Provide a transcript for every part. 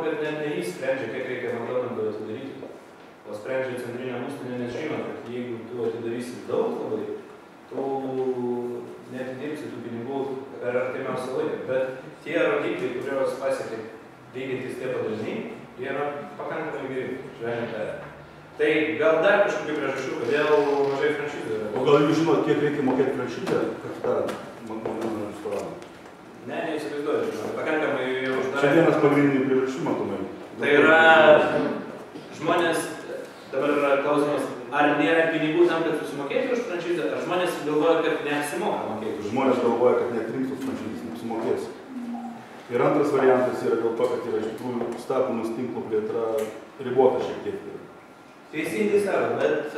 kad net ne jis sprendžia, kiek reikia McDonald'o atidaryti. O sprendžia centrinė būstinė, nes žino, kad jeigu tu atidarysi daug labai, tu neatidirbsi tų pinigų per artimiausią laiką. Bet tie rodikliai, kurios pasiekė veikiantys tie padaliniai, jie yra pakankamai geri, švelniai tariant. Tai gal dar kažkokių priežasčių, kodėl mažai franšizų yra? O gal jūs žinot, kiek reikia mokėti franšizę, kad darant McDonald's restoraną? Ne, neįsivaizduoju, žinot. Pakankamai uždarai. Čia vienas pagrindinių priežasčių, matomai. Tai yra žmonės, dabar yra klausimas, ar nėra pinigų tam, kad susimokėti už franšizę, ar žmonės galvoja, kad neapsimoka mokėti? Žmonės galvoja, kad neatrinks tos franšizės, neapsimokės. Ir antras variantas yra dėl to, kad yra iš tikrųjų statomas tinklų plėtra ribota šiek tiek. Teisingai savo, bet...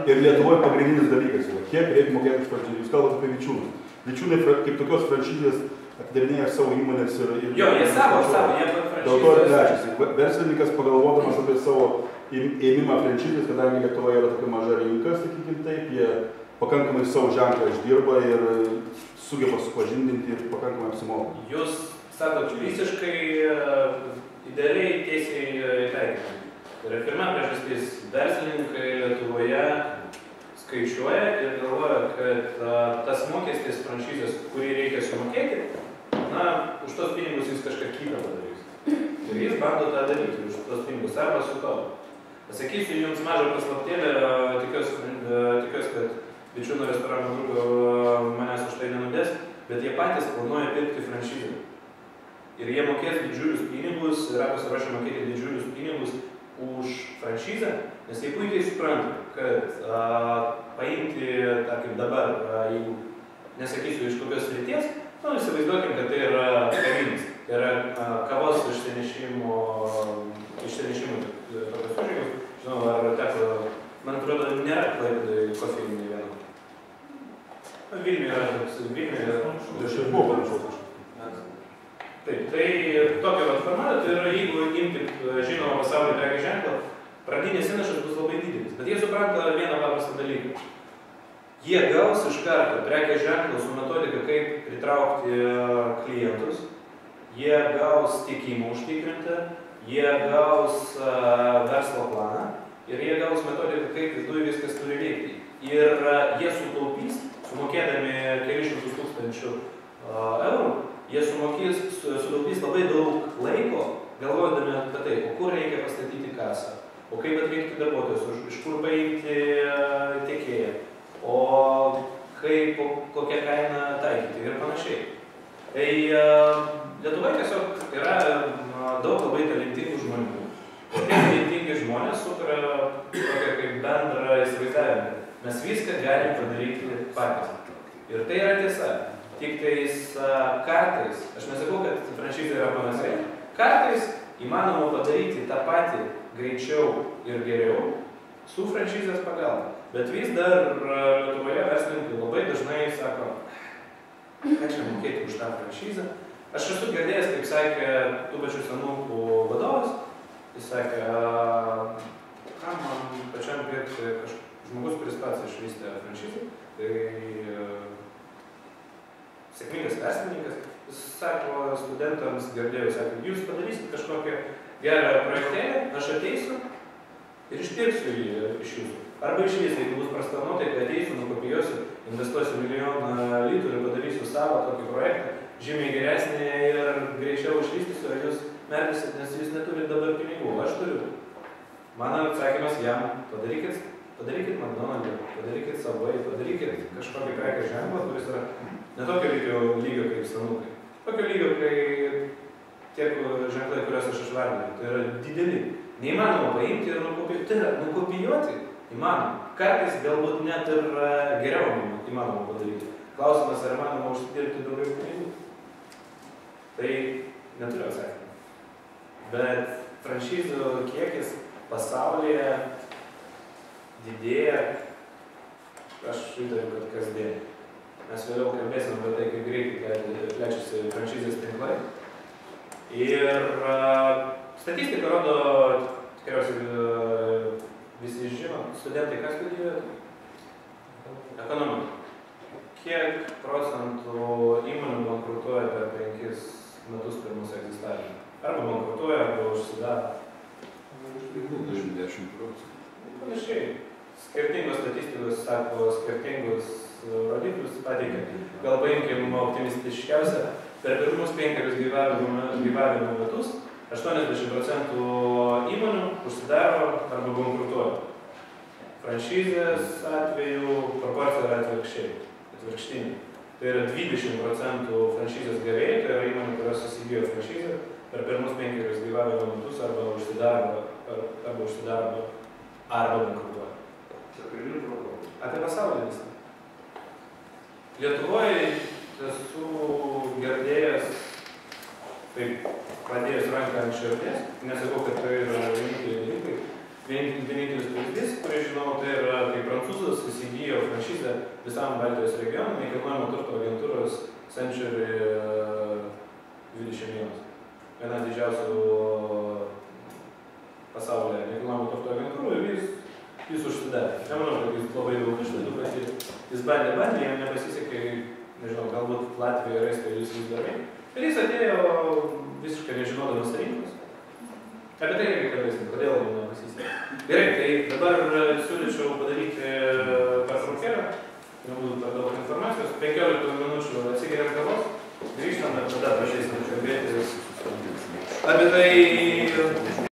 Ir Lietuvoje pagrindinis dalykas yra, kiek reikia mokėti už franšizę. Jūs kalbate apie Vičiūnus. Vičiūnai kaip tokios franšizės atidarinėja savo įmonės ir... Jo, jie savo, jie franšizės. Dėl to ir plečiasi. Verslininkas pagalvodamas apie savo ėmimą franšizės, kadangi Lietuvoje yra tokia maža rinka, sakykim taip, jie pakankamai savo ženklą išdirba ir sugeba supažindinti ir pakankamai apsimoka. Jūs sakot, visiškai idealiai tiesiai taikyti. Tai yra pirma priežastis, verslininkai Lietuvoje skaičiuoja ir galvoja, kad tas mokestis franšizės, kurį reikia sumokėti, na, už tos pinigus jis kažką kitą padarys. Ir jis bando tą daryti, už tos pinigus arba su to. Pasakysiu jums mažą paslaptėlę, tikiuosi, kad Vičiūnų restorano grupė manęs už tai nenudės, bet jie patys planuoja pirkti franšizę. Ir jie mokės didžiulius pinigus, yra pasiruošę mokėti didžiulius pinigus už franšizę, nes jie puikiai supranta, kad paimti, tarkim dabar, jeigu nesakysiu iš kokios srities, įsivaizduokim, kad tai yra kavinės, tai yra kavos išsinešimų tokios užėgimus. Žinau, ar teko, man atrodo, nėra Klaipėdoj kofeinų nei vieno. Vilniuje yra toks, Aš ir buvau panašaus. Taip, tai tokio formato, tai yra, jeigu imti žinomą pasaulio prekės ženklą, pradinis įnašas bus labai didelis. Bet jie supranta vieną paprastą dalyką. Jie gaus iš karto prekės ženklą su metodika, kaip pritraukti klientus, jie gaus tiekimą užtikrintą, jie gaus verslo planą ir jie gaus metodiką, kaip viduj viskas turi veikti. Ir jie sutaupys, sumokėdami kelišimtus tūkstančių eurų, jie sutaupys labai daug laiko, galvodami apie tai, o kur reikia pastatyti kasą, o kaip atrinkti darbuotojus, iš kur paimti tiekėją, o kaip, kokią kainą taikyti ir panašiai. Tai Lietuvoje tiesiog yra daug labai talentingų žmonių. O tie talentingi žmonės sukuria tokią kaip bendrą įsivaizdavimą. Mes viską galim padaryti patys. Ir tai yra tiesa. Tik tais kartais, aš nesakau, kad franšizė yra panašiai, kartais įmanoma padaryti tą patį greičiau ir geriau su franšizės pagalba. Bet vis dar Lietuvoje verslininkai labai dažnai sako, ką čia mokėti už tą franšizę. Aš esu girdėjęs, kaip sakė tų pačių senukų vadovas, jis sakė, kam man pačiam pirkti žmogus, kuris pats išvystė franšizę, tai sėkmingas verslininkas, jis sako studentams, girdėjau, sako, jūs padarysit kažkokią gerą projektėlę, aš ateisiu ir išpirksiu jį iš jūsų. Arba išvis, jeigu bus prasta nuotaika, ateisiu, nukopijuosiu, investuosiu 1 milijoną litų ir padarysiu savo tokį projektą, žymiai geresnį ir greičiau išvystysiu, ar jūs merkisit, nes jūs neturite dabar pinigų, aš turiu. Mano atsakymas jam, padarykit McDonald'ą, padarykit Subway, padarykit kažkokį prekės ženklą, kuris yra ne tokio lygio kaip senukai. Tokio lygio, kai tiek ženklai, kuriuos aš išvardinau, tai yra dideli. Neįmanoma paimti ir nukopijuoti. Tai yra nukopijuoti įmanoma. Kartais galbūt net ir geriau įmanoma padaryti. Klausimas, ar įmanoma užsidirbti daugiau pinigų. Tai neturiu atsakymą. Bet franšizų kiekis pasaulyje didėja, aš įtariu, kad kasdien. Mes vėliau kalbėsim apie tai, kaip greitai plečiasi franšizės tinklai. Ir statistika rodo, tikriausiai visi žino, studentai ką studijuoja? Ekonomiką. Kiek procentų įmonių bankrutuoja per 5 metus per mūsų egzistavimą? arba bankrutuoja, arba užsidaro. 10%. Panašiai. Skirtingos statistikos sako skirtingus rodiklius pateikia. Gal paimkim optimistiškiausią. Per pirmus 5 gyvavimo metus 80% įmonių užsidaro arba bankrutuoja. Franšizės atveju proporcija yra atvirkštinė. Tai yra 20% franšizės gavėjai, tai yra įmonių, kurios įsigijo franšizę, per pirmus 5 gyvavimo metus arba užsidaro arba bankrutuoja. Apie pasaulį visą. Lietuvoje esu girdėjęs, taip, padėjęs ranką ant širdies, nesakau, kad tai yra vieninteliai dalykai. Vienintelis pavyzdys, kurį žinau, tai yra, kai prancūzas įsigijo franšizę visam Baltijos regionui, nekilnojamo turto agentūros Century 21. Viena didžiausių pasaulyje nekilnojamo turto agentūrų ir jis užsidarė. Nemanau, kad jis labai daug išlaidų patyrė. Jis bandė, jam nepasisekė, nežinau, galbūt Latvija ir Estija jis vis darai. Ir jis atėjo visiškai nežinodamas rinkos. Apie tai reikia kalbėsim, kodėl jam nepasisekė. Gerai, tai dabar siūlyčiau padaryti pertraukėlę, nebūtų per daug informacijos, 15 minučių atsigeriam kavos, grįžtam ir tada prašysim kalbėti apie tai,